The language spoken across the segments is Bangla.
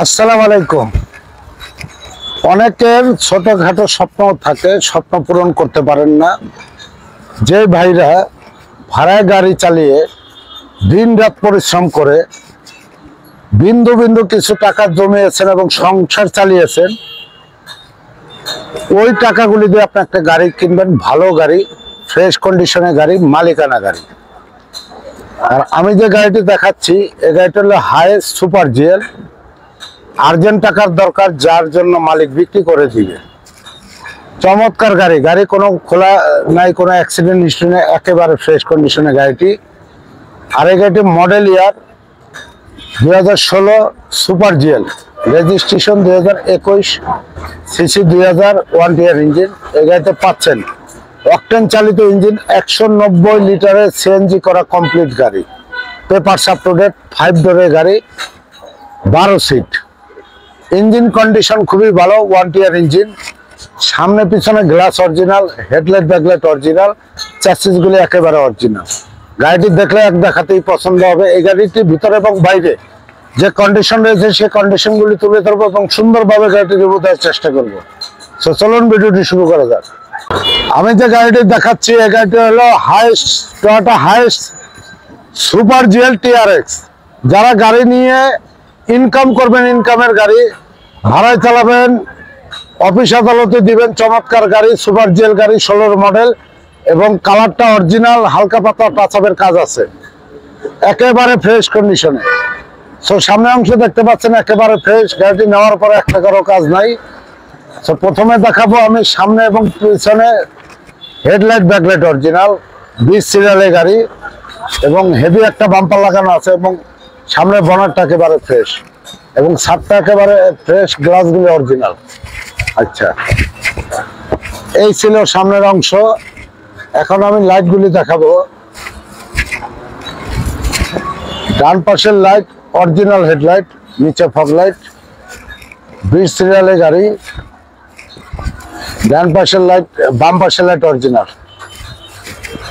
আসসালামু আলাইকুম। অনেকের ছোটখাটো স্বপ্ন থাকে, স্বপ্ন পূরণ করতে পারেন না। যে ভাইরা ভাড়ায় গাড়ি চালিয়ে দিন রাত পরিশ্রম করে বিন্দু বিন্দু কিছু টাকা জমিয়েছেন এবং সংসার চালিয়েছেন, ওই টাকাগুলি দিয়ে আপনি একটা গাড়ি কিনবেন, ভালো গাড়ি, ফ্রেশ কন্ডিশনের গাড়ি, মালিকানা গাড়ি। আর আমি যে গাড়িটি দেখাচ্ছি, এই গাড়িটা হলো হাইয়েস্ট সুপার জিএল। আর্জেন্ট টাকার দরকার, যার জন্য মালিক বিক্রি করে দিবে। চমৎকার গাড়ি, গাড়ি কোনো খোলা নাই, কোনো অ্যাক্সিডেন্ট হিস্ট্রি নেই, একেবারে ফ্রেশ কন্ডিশনের গাড়িটি। আর এই গাড়িটি মডেল ইয়ার 2016 সুপার জিএল, রেজিস্ট্রেশন 2021, সিসি 2000, 1 টিয়ার ইঞ্জিন। এই গাড়িতে পাচ্ছেন অকটেন চালিত ইঞ্জিন, 190 লিটারের সিএনজি করা কমপ্লিট গাড়ি, পেপারস আপ টু ডেট, 5 ডোরের গাড়ি, 12 সিট। ইঞ্জিন কন্ডিশন খুবই ভালো, 1 টিয়ার ইঞ্জিন। সামনে পিছনে glass original, headlight backlight original, chassis গুলি একেবারে অরিজিনাল। গাড়িটি দেখলে এক দেখাতেই পছন্দ হবে। এই গাড়িটি ভিতরে এবং বাইরে যে কন্ডিশন রয়েছে সেই কন্ডিশন গুলি তুলে ধরবো এবং সুন্দরভাবে গাড়িটি রিভিউ দেওয়ার চেষ্টা করবো। তো চলুন ভিডিওটি শুরু করা যাক। আমি যে গাড়িটি দেখাচ্ছি, এই গাড়িটি হলো Toyota highest super GL TRX. যারা গাড়ি নিয়ে ইনকাম করবেন, ইনকামের গাড়ি, ভাড়ায় চালাবেন, অফিস আদালতে দিবেন, চমৎকার গাড়ি, সুপার জিএল গাড়ি, 16 মডেল এবং কালারটা অরিজিনাল, হালকা পাতলা টাচআপের কাজ আছে, একেবারে ফ্রেশ কন্ডিশনে। সো সামনে অংশ দেখতে পাচ্ছেন একেবারে ফ্রেশ। গাড়িটি নেওয়ার পরে এক টাকারও কাজ নাই। সো প্রথমে দেখাবো আমি সামনে এবং পিছনে হেডলাইট ব্যাকলাইট অরিজিনাল, 20 সিরিয়ালের গাড়ি এবং হেভি একটা বাম্পার লাগানো আছে এবং সামনে বনারটা একেবারে ফ্রেশ এবং ছাদটা একেবারে ফ্রেশ, গ্লাসগুলো অরিজিনাল। আচ্ছা, এই ছিল সামনের অংশ। এখন আমি লাইটগুলি দেখাবো। ডান পাশের লাইট অরিজিনাল হেডলাইট, নিচে ফগ লাইট, 20 সিরিয়ালের গাড়ি। ডান পাশের লাইট, বাম পাশের লাইট অরিজিনাল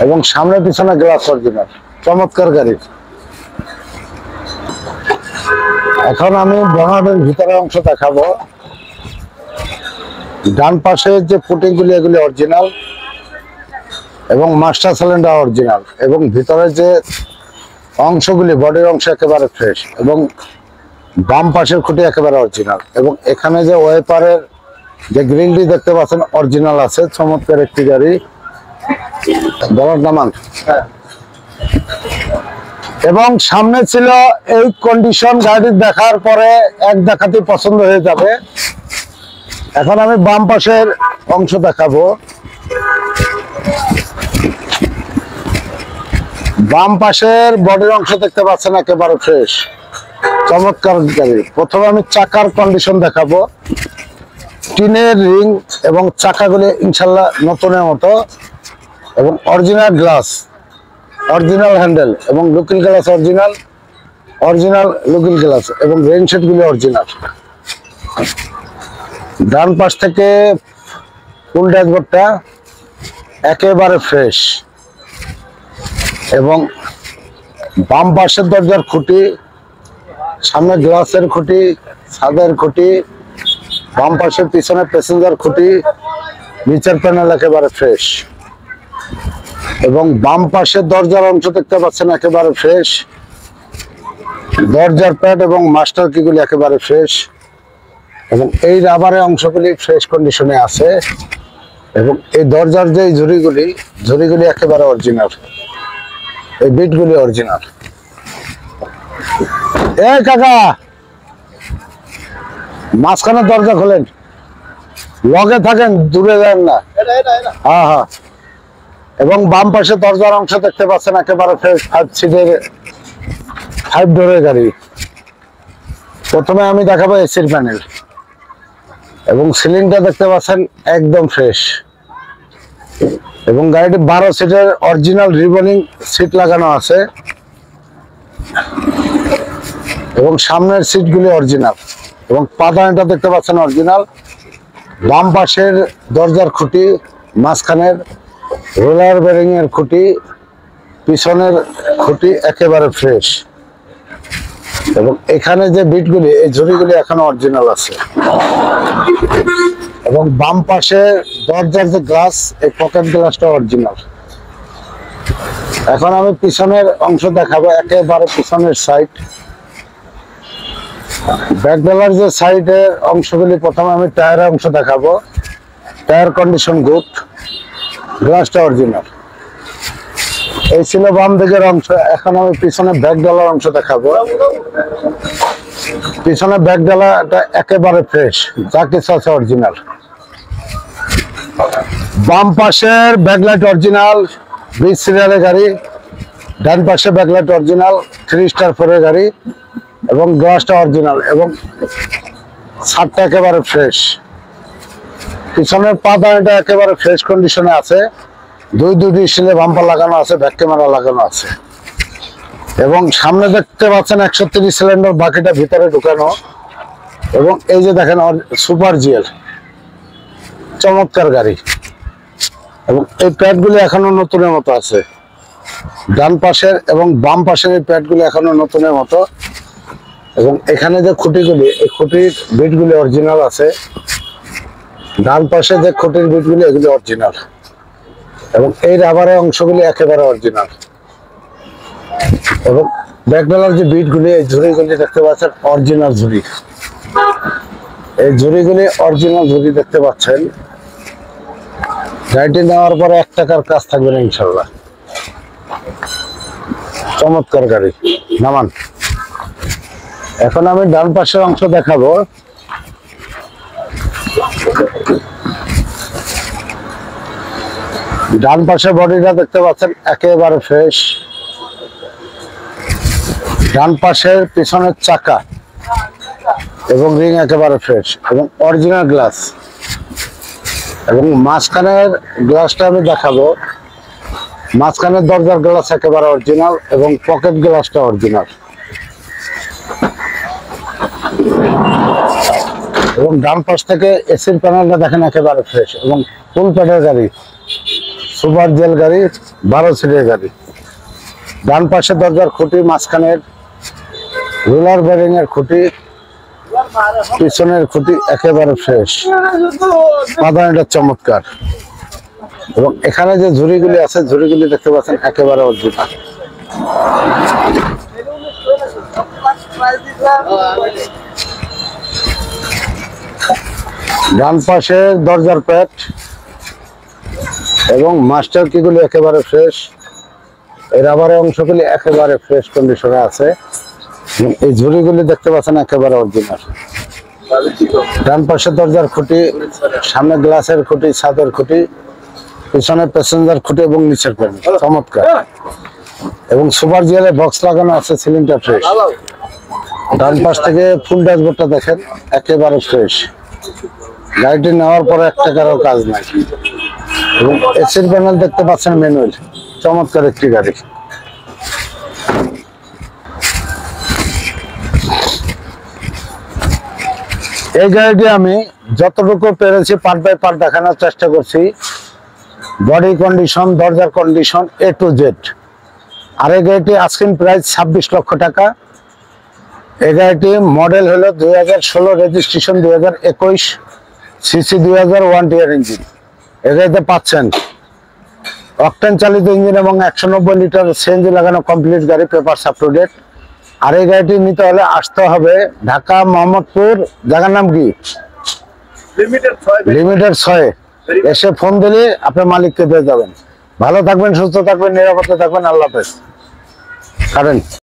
এবং সামনে পিছনে গ্লাস অরিজিনাল, চমৎকার গাড়ি। এখন আমি বনারের ভিতরের অংশ দেখাবো। ডান পাশে যে পুটিং গুলি এগুলি অরিজিনাল এবং মাস্টার সিলিন্ডার অরিজিনাল এবং ভিতরে যে অংশগুলি, বডির অংশ একেবারে ফ্রেশ এবং বাম পাশের খুঁটি একেবারে অরিজিনাল এবং এখানে যে ওয়েপারের যে গ্রিলটি দেখতে পাচ্ছেন অরিজিনাল আছে। চমৎকার একটি গাড়ি, বলার নামান। এবং সামনে ছিল এই কন্ডিশন। গাড়ি দেখার পরে এক দেখাতে পছন্দ হয়ে যাবে। এখন আমি বাম পাশের অংশ দেখাবো। বাম পাশের বডির অংশ দেখতে পাচ্ছেন একেবারে ফ্রেশ, চমৎকার গাড়ি। প্রথমে আমি চাকার কন্ডিশন দেখাবো। টিনের রিং এবং চাকাগুলি ইনশাল্লাহ নতুনের মতো এবং অরিজিনাল গ্লাস, অরিজিনাল হ্যান্ডেল এবং looking glass original looking glass এবং রেইন শেড গুলি অরিজিনাল। ডান পাশ থেকে ফুল ড্যাশবোর্ডটা একেবারে ফ্রেশ এবং বাম পাশের দরজার খুঁটি, সামনে গ্লাসের খুঁটি, ছাদের খুঁটি, বাম পাশের পিছনে প্যাসেঞ্জার খুঁটি, নিচের প্যানেল একেবারে ফ্রেশ এবং বাম পাশের দরজার অংশ দেখতে পাচ্ছেন একেবারে ফ্রেশ। দরজার প্যাড এবং মাস্টার কিগুলি একেবারে ফ্রেশ এবং এই রাবারের অংশগুলি ফ্রেশ কন্ডিশনে আছে এবং এই দরজার যে ঝুড়িগুলি একেবারে অরিজিনাল, এই বিটগুলি অরিজিনাল। এ কাকা, মাঝখানে দরজা খোলেন, লগে থাকেন, দূরে যান না। হ্যাঁ হ্যাঁ। এবং বাম পাশে দরজার অংশ দেখতে পাচ্ছেন একেবারে ফ্রেশ, 5 সিটের 5 ডোরের গাড়ি। প্রথমে আমি দেখাবো এসির প্যানেল এবং সিলিংটা দেখতে পাচ্ছেন একদম ফ্রেশ এবং গাড়িটি 12 সিটের অরিজিনাল রিবনিং সিট লাগানো আছে এবং সামনের সিটগুলি অরিজিনাল এবং পাদানিটা দেখতে পাচ্ছেন অরিজিনাল। বাম পাশের দরজার খুঁটি, মাঝখানের রোলার বেরিং এর খুঁটি, পিছনের খুঁটি একেবারে ফ্রেশ এবং এখানে যে বিটগুলি, এই ঝুড়িগুলি এখনো অরিজিনাল আছে। এবং বাম পাশে দরজার যে গ্লাস, এই পকেট গ্লাসটা অরিজিনাল। এখন আমি পিছনের অংশ দেখাবো, একেবারে পিছনের সাইড। ব্যাকডালার যে সাইডের অংশগুলি, প্রথমে আমি টায়ারের অংশ দেখাবো। টায়ার কন্ডিশন গুড, গ্লাসটা অরিজিনাল। এই ছিল বাম দিকের অংশ। এখন আমি পিছনে ব্যাকডালার অংশ দেখাবো। পিছনে ব্যাকডালাটা একেবারে ফ্রেশ, যা কিছু আছে অরিজিনাল। বাম পাশের ব্যাকলাইট অরিজিনাল, 20 সিরিয়ালের গাড়ি। ডান পাশে ব্যাকলাইট অরিজিনাল, 3 স্টার 4 গাড়ি এবং গ্লাসটা অরিজিনাল এবং ছাদটা একেবারে ফ্রেশ। পিছনের পাদানিটা একেবারে ফ্রেশ কন্ডিশনে আছে। দুটি স্টিলের বাম্পার লাগানো আছে, ব্যাক ক্যামেরা লাগানো আছে। এবং সামনে দেখতে পাচ্ছেন 130 সিলিন্ডার, বাকিটা ভিতরে ঢুকানো। এবং এই যে দেখেন সুপার জিএল, চমৎকার গাড়ি। এবং এই প্যাডগুলি এখনো নতুনের মতো আছে। ডান পাশের এবং বাম পাশের এই প্যাডগুলি এখনো নতুনের মতো। এবং এখানে যে খুঁটিগুলি, এই খুঁটির বিটগুলি অরিজিনাল আছে। ডান পাশে যে খুঁটির বিটগুলি, এগুলি অরিজিনাল। এবং এই রাবারের অংশগুলি একেবারে অরিজিনাল। এবং ব্যাকডালার যে বিটগুলি, এই ঝুড়িগুলি দেখতে পাচ্ছেন অরিজিনাল ঝুড়ি। এই ঝুড়িগুলি অরিজিনাল ঝুড়ি দেখতে পাচ্ছেন। গাড়িটি নেওয়ার পরে 1 টাকার কাজ থাকবে না ইনশাল্লাহ। চমৎকার গাড়ি, নামান। এখন আমি ডান পাশের অংশ দেখাবো। ডান পাশে বডিটা দেখতে পাচ্ছেন একেবারে ফ্রেশ। ডান পাশের পিছনের চাকা এবং রিং একেবারে ফ্রেশ এবং অরিজিনাল গ্লাস। এবং মাঝখানের গ্লাসটা আমি দেখাবো। মাঝখানের দরজার গ্লাস একেবারে অরিজিনাল এবং পকেট গ্লাসটা অরিজিনাল। এবং ডান পাশ থেকে এসির প্যানেলটা দেখেন একেবারে ফ্রেশ এবং ফুল প্যাডের গাড়ি, সুপার জেল গাড়ি, 12 সিটের গাড়ি। ডান পাশে দরজার খুঁটি, মাঝখানের রোলার বেরিং এর খুঁটি, পিছনের খুঁটি একেবারে ফ্রেশ, পাদানিটা চমৎকার। এবং এখানে যে ঝুড়িগুলি আছে, ঝুড়িগুলি দেখতে পাচ্ছেন একেবারে অরিজিনাল। ডান পাশে দরজার প্যাড এবং মাস্টার কিগুলি একেবারে ফ্রেশ। এই রাবারের অংশগুলি একেবারে ফ্রেশ কন্ডিশনে আছে। এই ঝুড়িগুলি দেখতে পাচ্ছেন একেবারে অরিজিনাল। ডান পাশে দরজার খুঁটি, সামনে গ্লাসের খুঁটি, ছাদের খুঁটি, পিছনে প্যাসেঞ্জার খুঁটি এবং নিচের প্যানেল চমৎকার। এবং সুপার জিএলের বক্স লাগানো আছে, সিলিংটা ফ্রেশ। ডান পাশ থেকে ফুল ড্যাশবোর্ডটা দেখেন একেবারে ফ্রেশ। গাড়িটি নেওয়ার পরে 1 টাকারও কাজ নাই। এবং এসির প্যানেল দেখতে পাচ্ছেন ম্যানুয়াল, চমৎকার একটি গাড়ি। এই গাড়িটি আমি যতটুকু পেরেছি পার্ট বাই পার্ট দেখানোর চেষ্টা করছি। বডি কন্ডিশন, দরজার কন্ডিশন, A to Z। আর এই গাড়িটি আস্কিং প্রাইস 26 লক্ষ টাকা। এই গাড়িটি মডেল হলো 2016, রেজিস্ট্রেশন 2021, সিসি 2000, 1 টিয়ার ইঞ্জিন। এই গাড়িতে পাচ্ছেন অকটেন চালিত ইঞ্জিন এবং 190 লিটার সিএনজি লাগানো কমপ্লিট গাড়ি, পেপারস আপ টু ডেট। আর এই গাড়িটি নিতে হলে আসতে হবে ঢাকা মোহাম্মদপুর, জায়গার নাম কি লিমিটেড 6। এসে ফোন দিলে আপনার মালিককে দিয়ে যাবেন। ভালো থাকবেন, সুস্থ থাকবেন, নিরাপদে থাকবেন। আল্লাহ হাফেজ। কারেন্ট